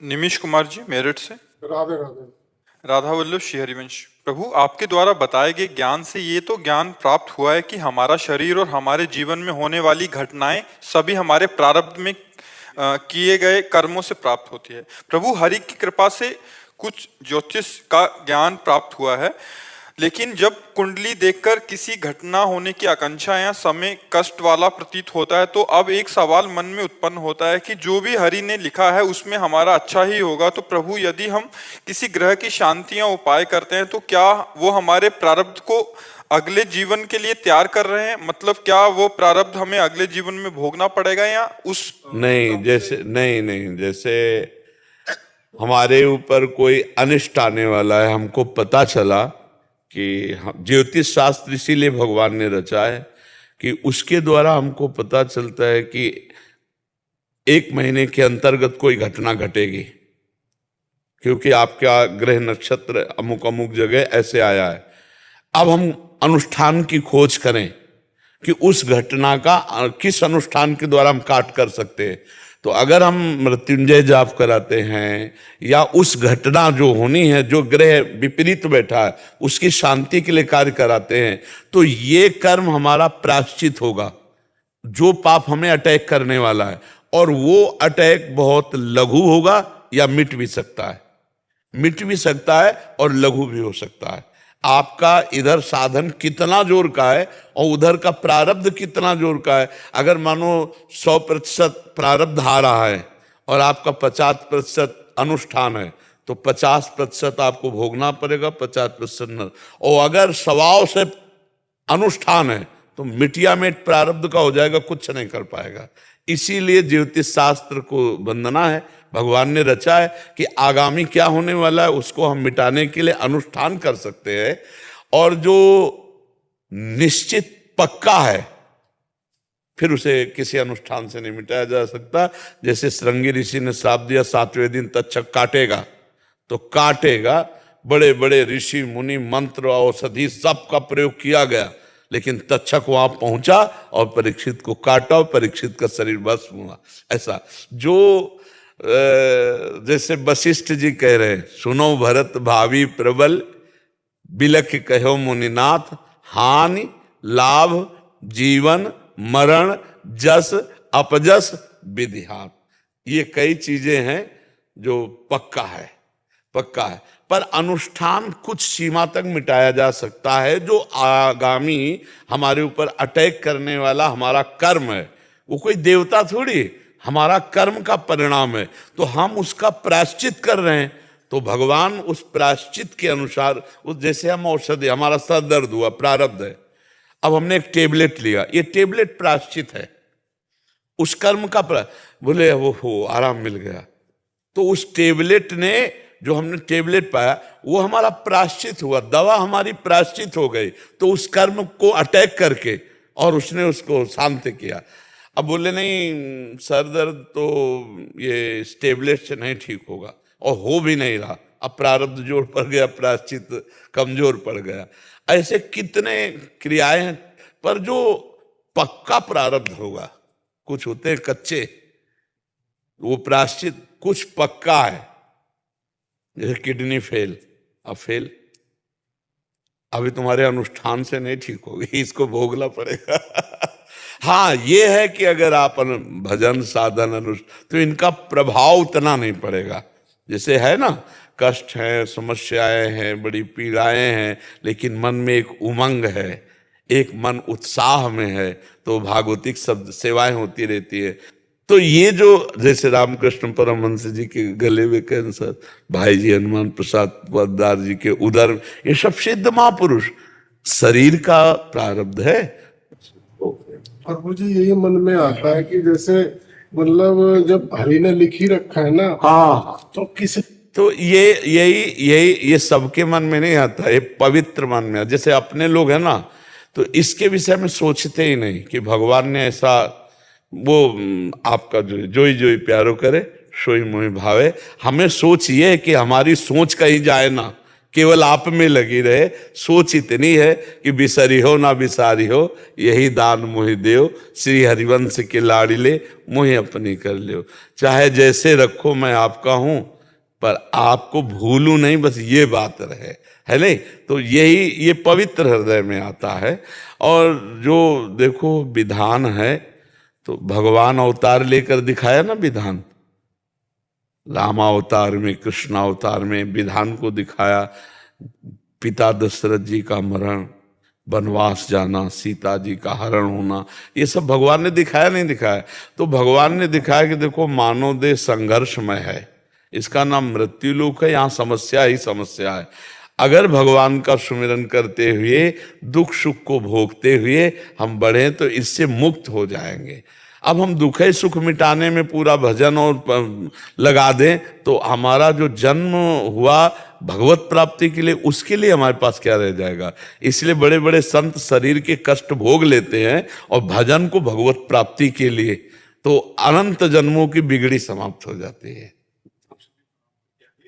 निमिष कुमार जी, मेरठ से। राधे राधे। राधा वल्लभ श्री हरिवंश। प्रभु, आपके द्वारा बताए गए ज्ञान से ये तो ज्ञान प्राप्त हुआ है कि हमारा शरीर और हमारे जीवन में होने वाली घटनाएं सभी हमारे प्रारब्ध में किए गए कर्मों से प्राप्त होती है। प्रभु, हरि की कृपा से कुछ ज्योतिष का ज्ञान प्राप्त हुआ है, लेकिन जब कुंडली देखकर किसी घटना होने की आकांक्षा या समय कष्ट वाला प्रतीत होता है तो अब एक सवाल मन में उत्पन्न होता है कि जो भी हरि ने लिखा है उसमें हमारा अच्छा ही होगा। तो प्रभु, यदि हम किसी ग्रह की शांति या उपाय करते हैं तो क्या वो हमारे प्रारब्ध को अगले जीवन के लिए तैयार कर रहे हैं? मतलब क्या वो प्रारब्ध हमें अगले जीवन में भोगना पड़ेगा या उस नहीं, जैसे नहीं, जैसे हमारे ऊपर कोई अनिष्ट आने वाला है, हमको पता चला कि ज्योतिष शास्त्र इसीलिए भगवान ने रचा है कि उसके द्वारा हमको पता चलता है कि 1 महीने के अंतर्गत कोई घटना घटेगी, क्योंकि आपका ग्रह नक्षत्र अमुक अमुक जगह ऐसे आया है। अब हम अनुष्ठान की खोज करें कि उस घटना का किस अनुष्ठान के द्वारा हम काट कर सकते हैं। तो अगर हम मृत्युंजय जाप कराते हैं या उस घटना जो होनी है, जो ग्रह विपरीत बैठा है, उसकी शांति के लिए कार्य कराते हैं, तो ये कर्म हमारा प्रायश्चित होगा जो पाप हमें अटैक करने वाला है। और वो अटैक बहुत लघु होगा या मिट भी सकता है और लघु भी हो सकता है। आपका इधर साधन कितना जोर का है और उधर का प्रारब्ध कितना जोर का है। अगर मानो 100% प्रारब्ध आ रहा है और आपका 50% अनुष्ठान है, तो 50% आपको भोगना पड़ेगा, 50% न। और अगर स्वभाव से अनुष्ठान है तो मिटिया मिट प्रारब्ध का हो जाएगा, कुछ नहीं कर पाएगा। इसीलिए ज्योतिष शास्त्र को वंदना है, भगवान ने रचा है कि आगामी क्या होने वाला है उसको हम मिटाने के लिए अनुष्ठान कर सकते हैं। और जो निश्चित पक्का है फिर उसे किसी अनुष्ठान से नहीं मिटाया जा सकता। जैसे श्रृंगी ऋषि ने श्राप दिया 7वें दिन तक्षक काटेगा, तो काटेगा। बड़े बड़े ऋषि मुनि मंत्र औषधि सब का प्रयोग किया गया, लेकिन तक्षक वहां पहुंचा और परीक्षित को काटा और परीक्षित का शरीर भस्म हुआ। ऐसा जो जैसे वशिष्ठ जी कह रहे हैं, सुनो भरत भावी प्रबल बिलख कहो मुनिनाथ, हानि लाभ जीवन मरण जस अपजस विधिहान। ये कई चीजें हैं जो पक्का है। पर अनुष्ठान कुछ सीमा तक मिटाया जा सकता है। जो आगामी हमारे ऊपर अटैक करने वाला हमारा कर्म है, वो कोई देवता थोड़ी, हमारा कर्म का परिणाम है, तो हम उसका प्रायश्चित कर रहे हैं। तो भगवान उस प्रायश्चित के अनुसार, उस जैसे हम औषधि, हमारा सर दर्द हुआ, प्रारब्ध है, अब हमने एक टेबलेट लिया, ये टेबलेट प्रायश्चित है उस कर्म का। बोले वो हो आराम मिल गया, तो उस टेबलेट ने, जो हमने टेबलेट पाया, वो हमारा प्रायश्चित हुआ, दवा हमारी प्रायश्चित हो गई। तो उस कर्म को अटैक करके और उसने उसको शांत किया। अब बोले नहीं, सर दर्द तो ये टेबलेट से नहीं ठीक होगा, और हो भी नहीं रहा। अब प्रारब्ध जोर पड़ गया, प्रायश्चित कमजोर पड़ गया। ऐसे कितने क्रियाएं हैं। पर जो पक्का प्रारब्ध होगा, कुछ होते हैं कच्चे, वो प्रायश्चित कुछ पक्का है। जैसे किडनी फेल, अब फेल, अभी तुम्हारे अनुष्ठान से नहीं ठीक होगी, इसको भोगना पड़ेगा। हाँ, ये है कि अगर आप भजन साधन अनुष्ठान, तो इनका प्रभाव उतना नहीं पड़ेगा। जैसे है ना, कष्ट है, समस्याएं हैं, बड़ी पीड़ाएं हैं, लेकिन मन में एक उमंग है, एक मन उत्साह में है, तो भागवतिक शब्द सेवाएं होती रहती है। तो ये जो जैसे रामकृष्ण परमहंस जी के गले में कैंसर, भाई जी हनुमान प्रसाद पोद्दार जी के उदर, ये सब सिद्ध महापुरुष, शरीर का प्रारब्ध है। और मुझे यही मन में आता है कि जैसे मतलब जब हरि ने लिख ही रखा है ना, हाँ, तो किसी, तो ये सबके मन में नहीं आता, ये पवित्र मन में। जैसे अपने लोग है ना, तो इसके विषय में सोचते ही नहीं कि भगवान ने ऐसा, वो आपका जोई प्यारो करे सोई मोहि भावे। हमें सोच ये है कि हमारी सोच कहीं जाए ना केवल आप में लगी रहे। सोच इतनी है कि बिसरी हो ना बिसारी हो, यही दान मोहि देव, श्री हरिवंश के लाड़िले मोहि अपनी कर लियो। चाहे जैसे रखो मैं आपका हूं, पर आपको भूलूं नहीं, बस ये बात रहे, है नहीं। तो यही ये पवित्र हृदय में आता है। और जो देखो विधान है, तो भगवान अवतार लेकर दिखाया ना विधान, रामावतार में, कृष्णावतार में विधान को दिखाया। पिता दशरथ जी का मरण, वनवास जाना, सीता जी का हरण होना, ये सब भगवान ने दिखाया नहीं दिखाया? तो भगवान ने दिखाया कि देखो मानव देह संघर्षमय है, इसका नाम मृत्यु लोक है, यहाँ समस्या ही समस्या है। अगर भगवान का सुमिरन करते हुए, दुख सुख को भोगते हुए हम बढ़े तो इससे मुक्त हो जाएंगे। अब हम दुख है सुख मिटाने में पूरा भजन और लगा दें तो हमारा जो जन्म हुआ भगवत प्राप्ति के लिए, उसके लिए हमारे पास क्या रह जाएगा। इसलिए बड़े बड़े संत शरीर के कष्ट भोग लेते हैं और भजन को भगवत प्राप्ति के लिए, तो अनंत जन्मों की बिगड़ी समाप्त हो जाती है।